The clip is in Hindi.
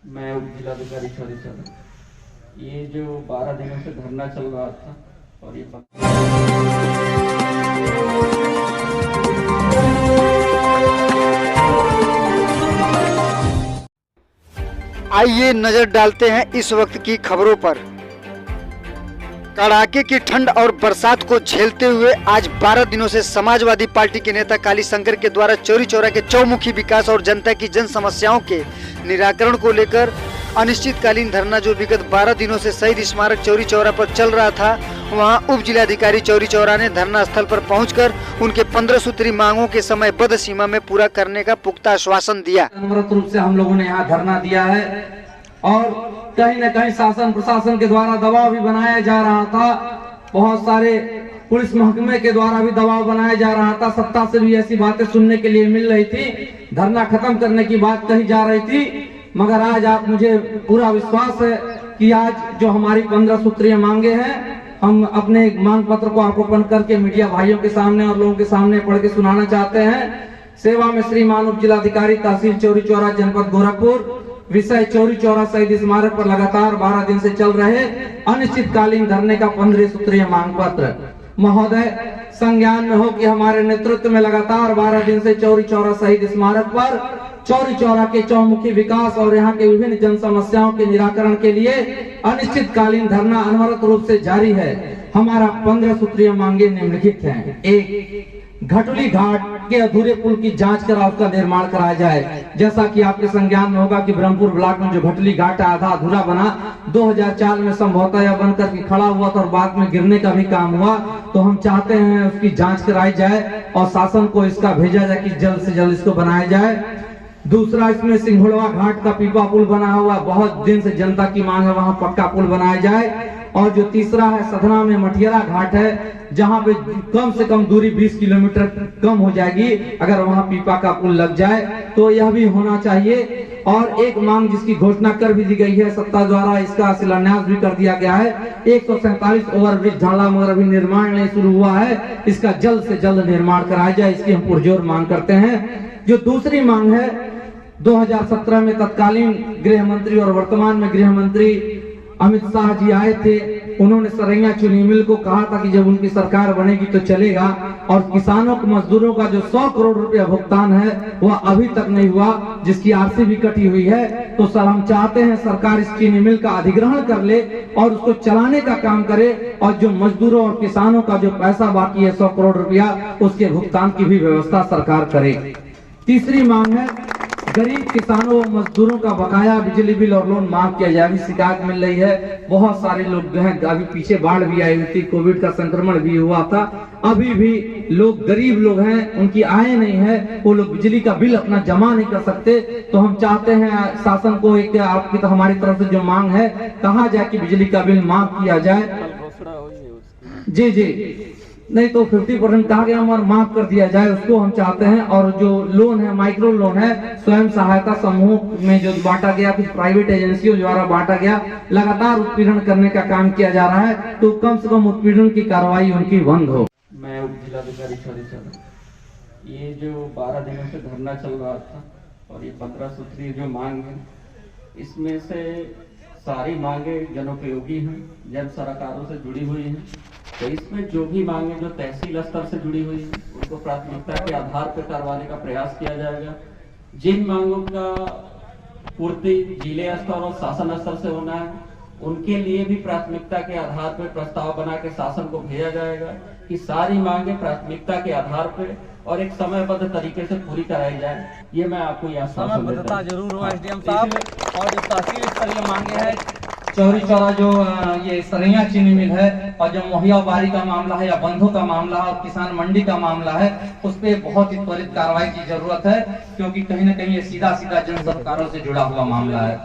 मैं उप जिलाधिकारी चौरी चौरा। ये जो 12 दिनों से धरना चल रहा था और ये आइए नजर डालते हैं इस वक्त की खबरों पर। कड़ाके की ठंड और बरसात को झेलते हुए आज 12 दिनों से समाजवादी पार्टी के नेता काली शंकर के द्वारा चौरी चौरा के चौमुखी विकास और जनता की जन समस्याओं के निराकरण को लेकर अनिश्चितकालीन धरना जो विगत 12 दिनों से शहीद स्मारक चौरी चौरा पर चल रहा था, वहां उप जिलाधिकारी चौरी चौरा ने धरना स्थल पर पहुंचकर उनके 15 सूत्री मांगों के समयबद्ध सीमा में पूरा करने का पुख्ता आश्वासन दिया। अनवरत रूप से हम लोगों ने यहाँ धरना दिया है और कहीं न कहीं शासन प्रशासन के द्वारा दबाव भी बनाया जा रहा था। बहुत सारे पुलिस महकमे के द्वारा भी दबाव बनाया जा रहा था। सत्ता से भी ऐसी बातें सुनने के लिए मिल रही थी, धरना खत्म करने की बात कही जा रही थी। मगर आज आप मुझे पूरा विश्वास है कि आज जो हमारी 15 सूत्रीय मांगे हैं, हम अपने मांग पत्र को आरोपण करके मीडिया भाइयों के सामने और लोगों के सामने पढ़ के सुनाना चाहते हैं। सेवा में श्रीमान उप जिलाधिकारी तहसील चौरी चौरा जनपद गोरखपुर। विषय चौरी चौरा शहीद स्मारक पर लगातार 12 दिन से चल रहे अनिश्चितकालीन धरने का 15 सूत्रीय मांग पत्र। महोदय, संज्ञान में हो कि हमारे नेतृत्व में लगातार 12 दिन से चौरी चौरा शहीद स्मारक पर चौरी चौरा के चौमुखी विकास और यहाँ के विभिन्न जन समस्याओं के निराकरण के लिए अनिश्चितकालीन धरना अनवरत रूप से जारी है। हमारा 15 सूत्रीय मांगे निम्नलिखित हैं। 1, घटुली घाट के अधूरे पुल की जांच करा उसका निर्माण कराया जाए। जैसा कि आपके संज्ञान में होगा कि ब्रह्मपुर ब्लॉक में जो घटुली घाट आधा अधूरा बना 2004 में संभवतः यह बनकर के खड़ा हुआ था और बाद में गिरने का भी काम हुआ, तो हम चाहते हैं उसकी जांच कराई जाए और शासन को इसका भेजा जाए कि जल्द से जल्द इसको बनाया जाए। दूसरा, इसमें सिंघोड़वा घाट का पीपा पुल बना हुआ, बहुत दिन से जनता की मांग है वहां पक्का पुल बनाया जाए। और जो तीसरा है, सधना में मठियरा घाट है, जहां पे कम से कम दूरी 20 किलोमीटर कम हो जाएगी अगर वहां पीपा का पुल लग जाए, तो यह भी होना चाहिए। और एक मांग जिसकी घोषणा कर भी दी गई है सत्ता द्वारा, इसका शिलान्यास भी कर दिया गया है। 147 ओवरब्रिज झाला मगर अभी निर्माण नहीं शुरू हुआ है, इसका जल्द से जल्द निर्माण कराया जाए, इसकी हम पुरजोर मांग करते हैं। जो दूसरी मांग है, 2017 में तत्कालीन गृह मंत्री और वर्तमान में गृह मंत्री अमित शाह जी आए थे। उन्होंने सरैया चीनी मिल को कहा था कि जब उनकी सरकार बनेगी तो चलेगा, और किसानों को मजदूरों का जो 100 करोड़ रुपया भुगतान है वह अभी तक नहीं हुआ, जिसकी आरसी भी कटी हुई है। तो सर, हम चाहते हैं सरकार इस चीनी मिल का अधिग्रहण कर ले और उसको चलाने का काम करे, और जो मजदूरों और किसानों का जो पैसा बाकी है 100 करोड़ रुपया, उसके भुगतान की भी व्यवस्था सरकार करे। तीसरी मांग है, गरीब किसानों और मजदूरों का बकाया बिजली बिल और लोन माफ किया जाए। अभी शिकायत मिल रही है, बहुत सारे लोग जो है, अभी पीछे बाढ़ भी आई हुई थी, कोविड का संक्रमण भी हुआ था, अभी भी लोग गरीब लोग हैं, उनकी आय नहीं है, वो लोग बिजली का बिल अपना जमा नहीं कर सकते। तो हम चाहते हैं शासन को एक आपकी तो हमारी तरफ से जो मांग है, कहा जाए कि बिजली का बिल माफ किया जाए। जी नहीं तो 50% कहा गया और माफ कर दिया जाए, उसको हम चाहते हैं। और जो लोन है, माइक्रो लोन है, स्वयं सहायता समूह में जो बांटा गया, कुछ प्राइवेट एजेंसियों द्वारा बांटा गया, लगातार उत्पीड़न करने का काम किया जा रहा है, तो कम से कम उत्पीड़न की कार्रवाई उनकी बंद हो। मैं उप जिलाधिकारी चौरी चौरा। ये जो 12 दिनों से धरना चल रहा था और ये 15 सूत्रीय जो मांग है, इसमें से सारी मांगे जनोपयोगी हैं, जन सरोकारों से जुड़ी हुई हैं। तो इसमें जो भी मांगे जो तहसील स्तर से जुड़ी हुई है, उनको प्राथमिकता के आधार पर करवाने का प्रयास किया जाएगा। जिन मांगों का पूर्ति जिले स्तर और शासन स्तर से होना है, उनके लिए भी प्राथमिकता के आधार पर प्रस्ताव बना के शासन को भेजा जाएगा कि सारी मांगे प्राथमिकता के आधार पर और एक समयबद्ध तरीके से पूरी कराई जाए। ये मैं आपको यहाँ समयबद्धता जरूर हो एसडीएम साहब। और जो तहसील स्तरीय मांगे हैं, चौरी चौरा जो ये सरैया चीनी मिल है और जो मुहैया बारी का मामला है या बंधों का मामला है और किसान मंडी का मामला है, उस पर बहुत ही त्वरित कार्रवाई की जरूरत है, क्योंकि कहीं न कहीं ये सीधा सीधा जन सरकारों से जुड़ा हुआ मामला है।